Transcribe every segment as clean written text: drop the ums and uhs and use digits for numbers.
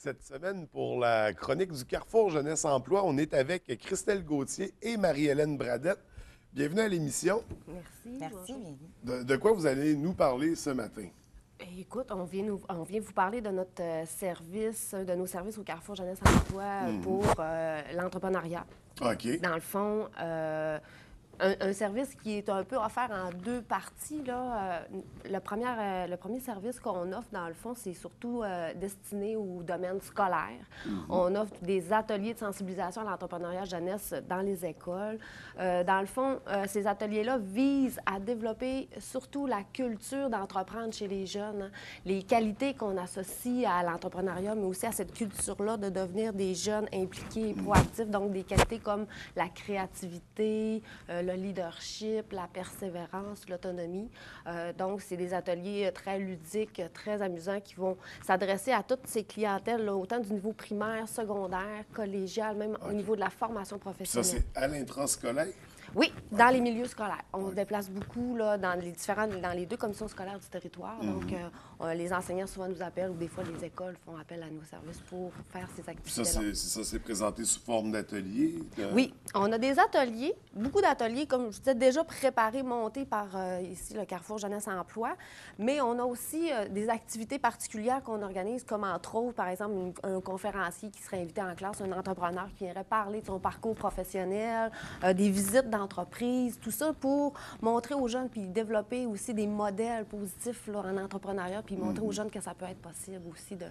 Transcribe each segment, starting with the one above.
Cette semaine, pour la chronique du Carrefour Jeunesse Emploi, on est avec Christelle Gauthier et Marie-Hélène Bradette. Bienvenue à l'émission. Merci. Merci, bienvenue. De quoi vous allez nous parler ce matin? Écoute, on vient vous parler de notre service, de nos services au Carrefour Jeunesse Emploi pour l'entrepreneuriat. OK. Dans le fond, un service qui est un peu offert en deux parties, là. Le premier service qu'on offre, dans le fond, c'est surtout destiné au domaine scolaire. On offre des ateliers de sensibilisation à l'entrepreneuriat jeunesse dans les écoles. Dans le fond, ces ateliers-là visent à développer surtout la culture d'entreprendre chez les jeunes, hein. Les qualités qu'on associe à l'entrepreneuriat, mais aussi à cette culture-là de devenir des jeunes impliqués et proactifs, donc des qualités comme la créativité, le leadership, la persévérance, l'autonomie. Donc, c'est des ateliers très ludiques, très amusants qui vont s'adresser à toutes ces clientèles, là, autant du niveau primaire, secondaire, collégial, même au niveau de la formation Ça, professionnelle. c'est à l'intrascolaire? Oui, dans les milieux scolaires. On se déplace beaucoup là, dans les deux commissions scolaires du territoire. Donc, les enseignants souvent nous appellent ou des fois les écoles font appel à nos services pour faire ces Puis ça, activités-là. c'est présenté sous forme d'atelier? Oui, on a des ateliers, beaucoup d'ateliers, comme je disais, déjà préparés, montés par ici le Carrefour Jeunesse Emploi, mais on a aussi des activités particulières qu'on organise, comme entre autres, par exemple, un conférencier qui serait invité en classe, un entrepreneur qui viendrait parler de son parcours professionnel, des visites d'entreprise, tout ça pour montrer aux jeunes, puis développer aussi des modèles positifs là, en entrepreneuriat, puis montrer aux jeunes que ça peut être possible aussi de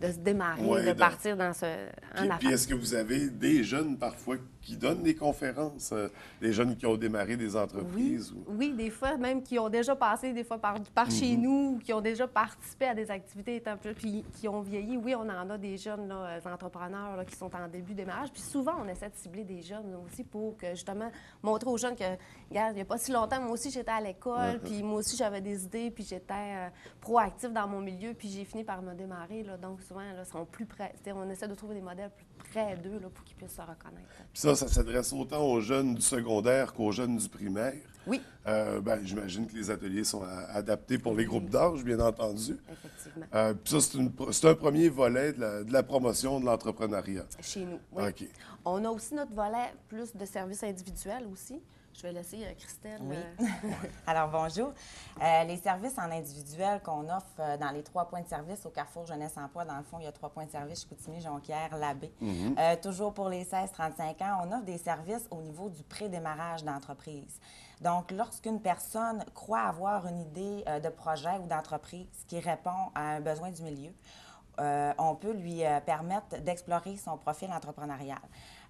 se démarrer, Ouais, de partir dans en Puis affaires. est-ce que vous avez des jeunes parfois qui donnent des conférences? Des jeunes qui ont démarré des entreprises? Oui, des fois, même qui ont déjà passé des fois par chez nous, qui ont déjà participé à des activités étant plus, puis qui ont vieilli. Oui, on en a des jeunes là, entrepreneurs là, qui sont en début de démarrage. Puis souvent, on essaie de cibler des jeunes aussi pour que, justement, montrer aux jeunes que, regarde, il n'y a pas si longtemps, moi aussi, j'étais à l'école, puis moi aussi, j'avais des idées, puis j'étais proactive dans mon milieu, puis j'ai fini par me démarrer. Là. Donc, souvent, là, ils sont plus près. On essaie de trouver des modèles plus près d'eux là, pour qu'ils puissent se reconnaître. Puis ça s'adresse autant aux jeunes du secondaire qu'aux jeunes du primaire. Oui. J'imagine que les ateliers sont adaptés pour les groupes d'âge, bien entendu. Effectivement. Puis ça, c'est un premier volet de la promotion de l'entrepreneuriat. Chez nous, oui. OK. On a aussi notre volet plus de services individuels aussi. Je vais laisser Christelle. Oui. Alors, bonjour. Les services en individuel qu'on offre dans les 3 points de service au Carrefour Jeunesse Emploi, dans le fond, il y a 3 points de service, Chicoutimi, Jonquière, Labbé. Toujours pour les 16-35 ans, on offre des services au niveau du pré-démarrage d'entreprise. Donc, lorsqu'une personne croit avoir une idée de projet ou d'entreprise qui répond à un besoin du milieu, on peut lui permettre d'explorer son profil entrepreneurial.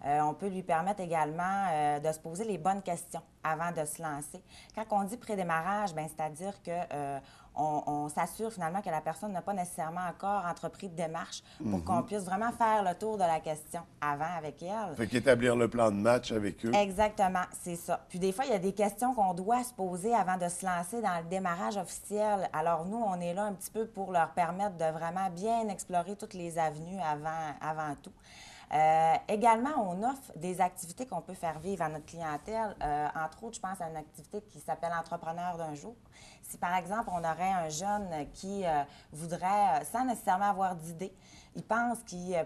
On peut lui permettre également de se poser les bonnes questions avant de se lancer. Quand on dit prédémarrage, bien, c'est-à-dire qu'on s'assure finalement que la personne n'a pas nécessairement encore entrepris de démarche pour qu'on puisse vraiment faire le tour de la question avant avec elle. Fait qu'établir le plan de match avec eux. Exactement, c'est ça. Puis des fois, il y a des questions qu'on doit se poser avant de se lancer dans le démarrage officiel. Alors nous, on est là un petit peu pour leur permettre de vraiment bien explorer toutes les avenues avant tout. Également, on offre des activités qu'on peut faire vivre à notre clientèle. Entre autres, je pense à une activité qui s'appelle Entrepreneur d'un jour. Si, par exemple, on aurait un jeune qui voudrait, sans nécessairement avoir d'idée, il pense qu'il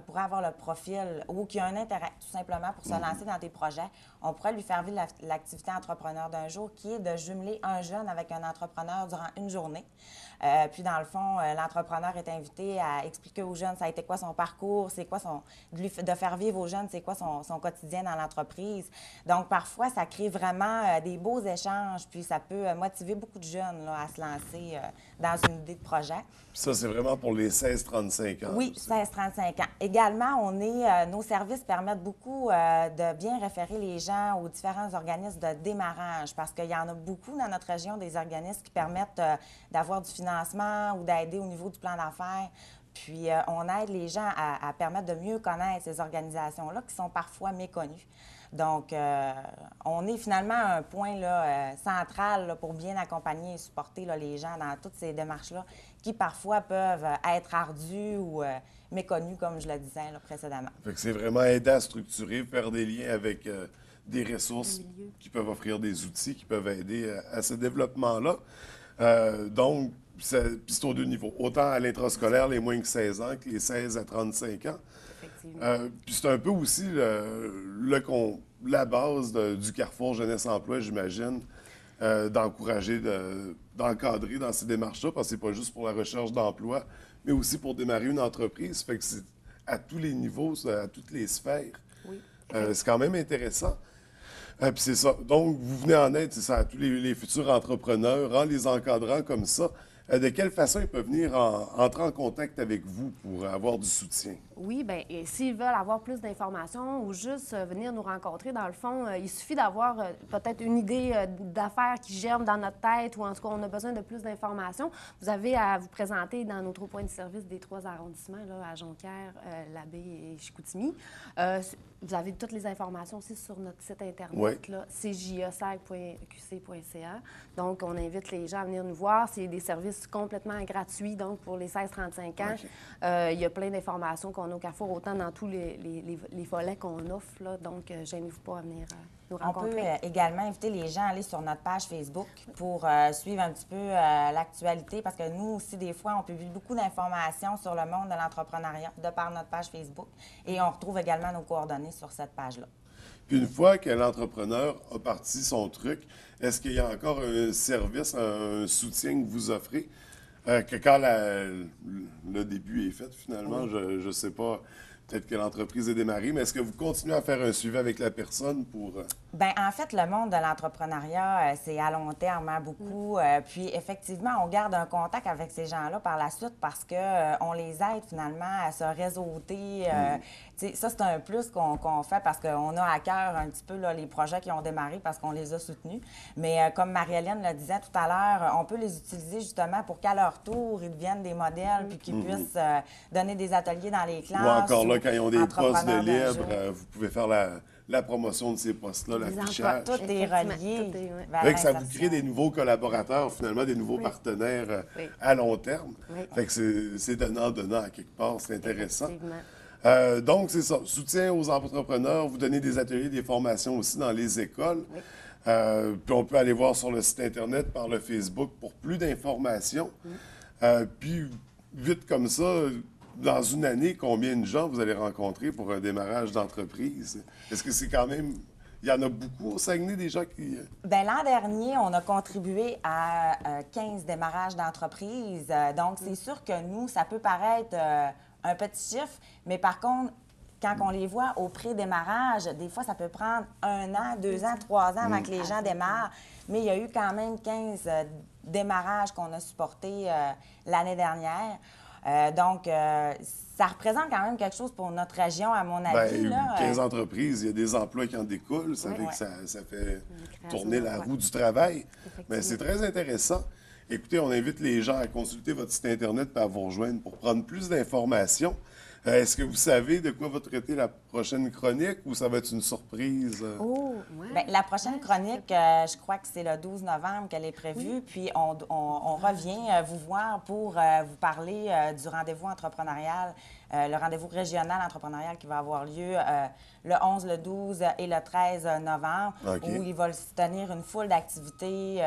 pourrait avoir le profil ou qu'il a un intérêt, tout simplement, pour se lancer dans des projets, on pourrait lui faire vivre l'activité Entrepreneur d'un jour, qui est de jumeler un jeune avec un entrepreneur durant une journée. Puis, dans le fond, l'entrepreneur est invité à expliquer aux jeunes ça a été quoi son parcours, c'est quoi de faire vivre aux jeunes, c'est quoi son quotidien dans l'entreprise. Donc, parfois, ça crée vraiment des beaux échanges, puis ça peut motiver beaucoup de jeunes là, à se lancer dans une idée de projet. Puis ça, c'est vraiment pour les 16-35 ans. Oui, 16-35 ans. Également, nos services permettent beaucoup de bien référer les gens aux différents organismes de démarrage parce qu'il y en a beaucoup dans notre région, des organismes qui permettent d'avoir du financement ou d'aider au niveau du plan d'affaires. Puis, on aide les gens à permettre de mieux connaître ces organisations-là qui sont parfois méconnues. Donc, on est finalement un point là, central là, pour bien accompagner et supporter là, les gens dans toutes ces démarches-là qui parfois peuvent être ardues ou méconnues, comme je le disais là, précédemment. Fait que c'est vraiment aider à structurer, faire des liens avec des ressources qui peuvent offrir des outils qui peuvent aider à ce développement-là. Donc, Puis c'est aux deux niveaux. Autant à l'intrascolaire, les moins que 16 ans, que les 16 à 35 ans. Effectivement. Puis c'est un peu aussi la base du Carrefour Jeunesse-Emploi, j'imagine, d'encourager, d'encadrer dans ces démarches-là, parce que c'est pas juste pour la recherche d'emploi, mais aussi pour démarrer une entreprise. Fait que c'est à tous les niveaux, c'est à toutes les sphères. Oui. C'est quand même intéressant. Puis c'est ça. Donc, vous venez en aide, c'est ça, à tous les futurs entrepreneurs, en les encadrant comme ça. De quelle façon ils peuvent venir entrer en contact avec vous pour avoir du soutien? Oui, bien, et s'ils veulent avoir plus d'informations ou juste venir nous rencontrer, dans le fond, il suffit d'avoir peut-être une idée d'affaires qui germe dans notre tête ou en tout cas, on a besoin de plus d'informations. Vous avez à vous présenter dans nos 3 points de service des 3 arrondissements, là, à Jonquière, Labbé et Chicoutimi. Vous avez toutes les informations aussi sur notre site Internet, là, cjesag.qc.ca. Donc, on invite les gens à venir nous voir. C'est des services complètement gratuits, donc pour les 16-35 ans. Il y a plein d'informations qu'on a au Carrefour, autant dans tous les volets qu'on offre. Là, donc, gênez-vous pas à venir nous rencontrer. On peut également inviter les gens à aller sur notre page Facebook pour suivre un petit peu l'actualité, parce que nous aussi, des fois, on publie beaucoup d'informations sur le monde de l'entrepreneuriat de par notre page Facebook. Et on retrouve également nos coordonnées sur cette page-là. Puis une fois que l'entrepreneur a parti son truc, est-ce qu'il y a encore un service, un soutien que vous offrez? Que quand le début est fait, finalement, je ne sais pas, peut-être que l'entreprise est démarrée, mais est-ce que vous continuez à faire un suivi avec la personne pour... Bien, en fait, le monde de l'entrepreneuriat, c'est à long terme, hein, beaucoup. Puis, effectivement, on garde un contact avec ces gens-là par la suite parce que on les aide finalement à se réseauter. Ça, c'est un plus qu'on fait parce qu'on a à cœur un petit peu là, les projets qui ont démarré parce qu'on les a soutenus. Mais comme Marie-Hélène le disait tout à l'heure, on peut les utiliser justement pour qu'à leur tour, ils deviennent des modèles puis qu'ils puissent donner des ateliers dans les classes. Ou encore là, quand ils ont des postes de entrepreneurs d'un libre, jour. vous pouvez faire la promotion de ces postes-là, l'affichage. Tout est relié. vers Fait que ça vous l'insertion. crée des nouveaux collaborateurs, finalement, des nouveaux partenaires à long terme. Fait que c'est donnant-donnant à quelque part, c'est intéressant. Donc, c'est ça. Soutien aux entrepreneurs, vous donnez des ateliers, des formations aussi dans les écoles. Puis on peut aller voir sur le site Internet, par le Facebook, pour plus d'informations. Puis, vite comme ça, dans une année, combien de gens vous allez rencontrer pour un démarrage d'entreprise? Est-ce que c'est quand même... Il y en a beaucoup au Saguenay, des gens qui... Bien, l'an dernier, on a contribué à 15 démarrages d'entreprise. Donc, c'est sûr que nous, ça peut paraître un petit chiffre, mais par contre, quand on les voit au pré-démarrage, des fois, ça peut prendre 1 an, 2 ans, 3 ans avant que les gens démarrent. Mais il y a eu quand même 15 démarrages qu'on a supportés l'année dernière. Donc, ça représente quand même quelque chose pour notre région, à mon avis. Bien, là. 15 entreprises, il y a des emplois qui en découlent. Ça fait que ça fait tourner la roue du travail. Mais c'est très intéressant. Écoutez, on invite les gens à consulter votre site Internet et à vous rejoindre pour prendre plus d'informations. Est-ce que vous savez de quoi va traiter la prochaine chronique ou ça va être une surprise? Bien, la prochaine chronique, je crois que c'est le 12 novembre qu'elle est prévue. Puis on revient vous voir pour vous parler du rendez-vous entrepreneurial, le rendez-vous régional entrepreneurial qui va avoir lieu le 11, le 12 et le 13 novembre, où il va se tenir une foule d'activités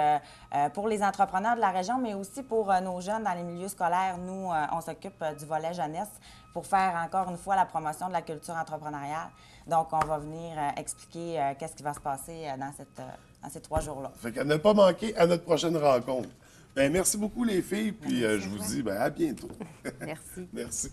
pour les entrepreneurs de la région, mais aussi pour nos jeunes dans les milieux scolaires. Nous, on s'occupe du volet jeunesse pour faire encore une fois la promotion de la culture entrepreneuriale. Donc, on va venir expliquer qu'est-ce qui va se passer dans ces 3 jours-là. Fait qu'à ne pas manquer à notre prochaine rencontre. Bien, merci beaucoup les filles, puis je vous dis à bientôt. Merci. Merci.